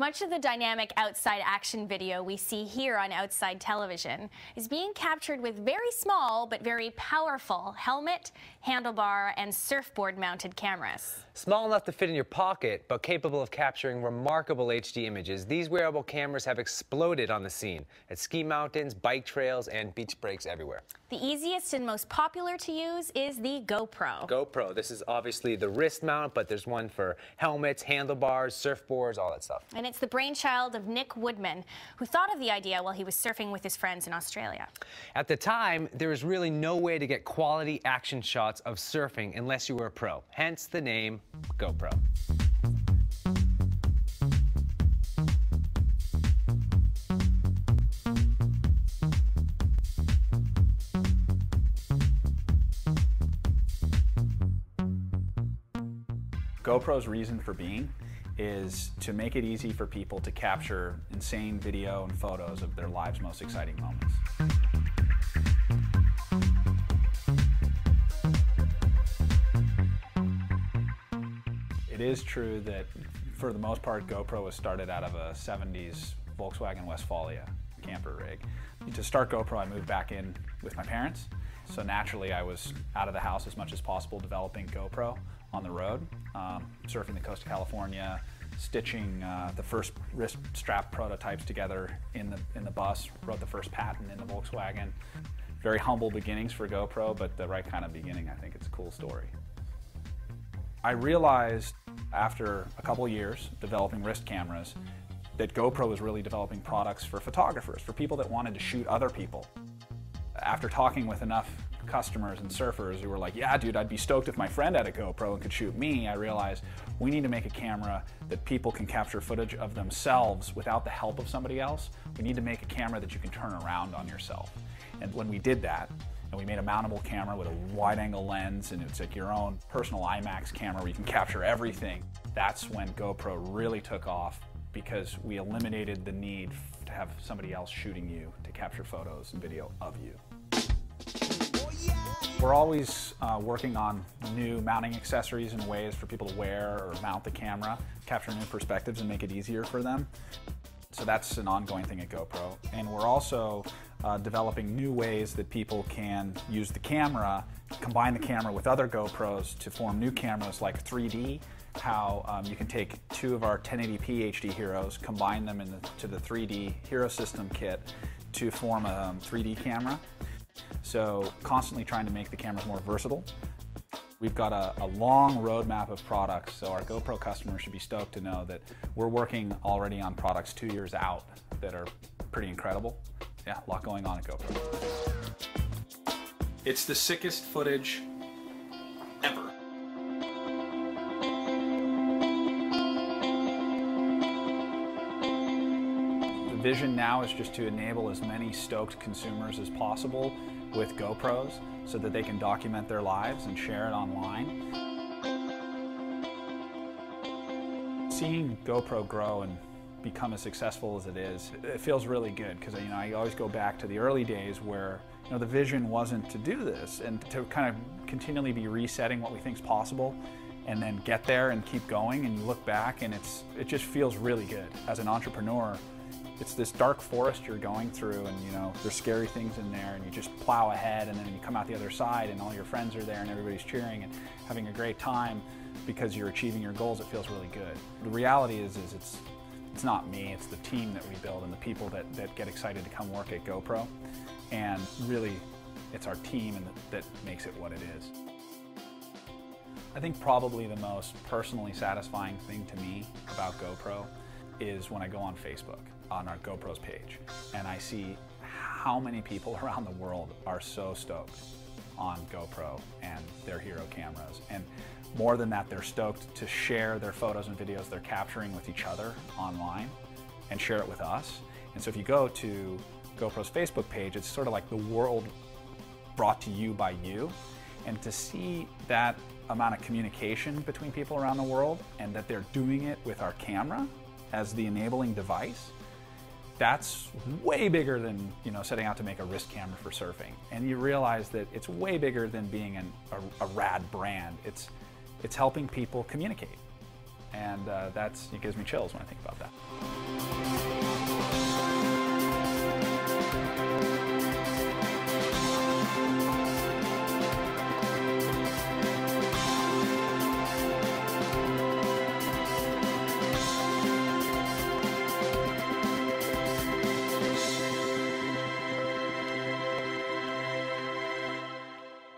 Much of the dynamic outside action video we see here on Outside Television is being captured with very small but very powerful helmet, handlebar, and surfboard mounted cameras. Small enough to fit in your pocket, but capable of capturing remarkable HD images, these wearable cameras have exploded on the scene at ski mountains, bike trails, and beach breaks everywhere. The easiest and most popular to use is the GoPro. GoPro, this is obviously the wrist mount, but there's one for helmets, handlebars, surfboards, all that stuff. And it's the brainchild of Woodman, who thought of the idea while he was surfing with his friends in Australia. At the time, there was really no way to get quality action shots of surfing unless you were a pro, hence the name GoPro. GoPro's reason for being is to make it easy for people to capture insane video and photos of their lives' most exciting moments. It is true that for the most part GoPro was started out of a 70s Volkswagen Westfalia camper rig. To start GoPro I moved back in with my parents, so naturally I was out of the house as much as possible developing GoPro on the road, surfing the coast of California, stitching the first wrist strap prototypes together in the bus, wrote the first patent in the Volkswagen. Very humble beginnings for GoPro, but the right kind of beginning. I think it's a cool story. I realized after a couple years developing wrist cameras that GoPro was really developing products for photographers, for people that wanted to shoot other people. After talking with enough customers and surfers who were like, yeah dude, I'd be stoked if my friend had a GoPro and could shoot me, I realized we need to make a camera that people can capture footage of themselves without the help of somebody else. We need to make a camera that you can turn around on yourself. And when we did that, and we made a mountable camera with a wide-angle lens, and it's like your own personal IMAX camera where you can capture everything, that's when GoPro really took off, because we eliminated the need to have somebody else shooting you to capture photos and video of you. We're always working on new mounting accessories and ways for people to wear or mount the camera, capture new perspectives and make it easier for them. So that's an ongoing thing at GoPro. And we're also developing new ways that people can use the camera, combine the camera with other GoPros to form new cameras like 3D, how you can take two of our 1080p HD Heroes, combine them into the 3D Hero System kit to form a 3D camera. So constantly trying to make the cameras more versatile. We've got a long roadmap of products, so our GoPro customers should be stoked to know that we're working already on products 2 years out that are pretty incredible. Yeah, a lot going on at GoPro. It's the sickest footage ever. The vision now is just to enable as many stoked consumers as possible with GoPros so that they can document their lives and share it online. Seeing GoPro grow and become as successful as it is, it feels really good, because I always go back to the early days where the vision wasn't to do this and to kind of continually be resetting what we think is possible and then get there and keep going, and you look back and it just feels really good. As an entrepreneur, it's this dark forest you're going through, and there's scary things in there, and you just plow ahead, and then you come out the other side and all your friends are there and everybody's cheering and having a great time because you're achieving your goals. It feels really good. The reality is it's not me, it's the team that we build and the people that get excited to come work at GoPro, and really it's our team that makes it what it is. I think probably the most personally satisfying thing to me about GoPro is when I go on Facebook, on our GoPro's page, and I see how many people around the world are so stoked on GoPro and their hero cameras. And more than that, they're stoked to share their photos and videos they're capturing with each other online and share it with us. And so if you go to GoPro's Facebook page, it's sort of like the world brought to you by you. And to see that amount of communication between people around the world, and that they're doing it with our camera as the enabling device, that's way bigger than setting out to make a wrist camera for surfing. And you realize that it's way bigger than being a rad brand. It's helping people communicate. And it gives me chills when I think about that.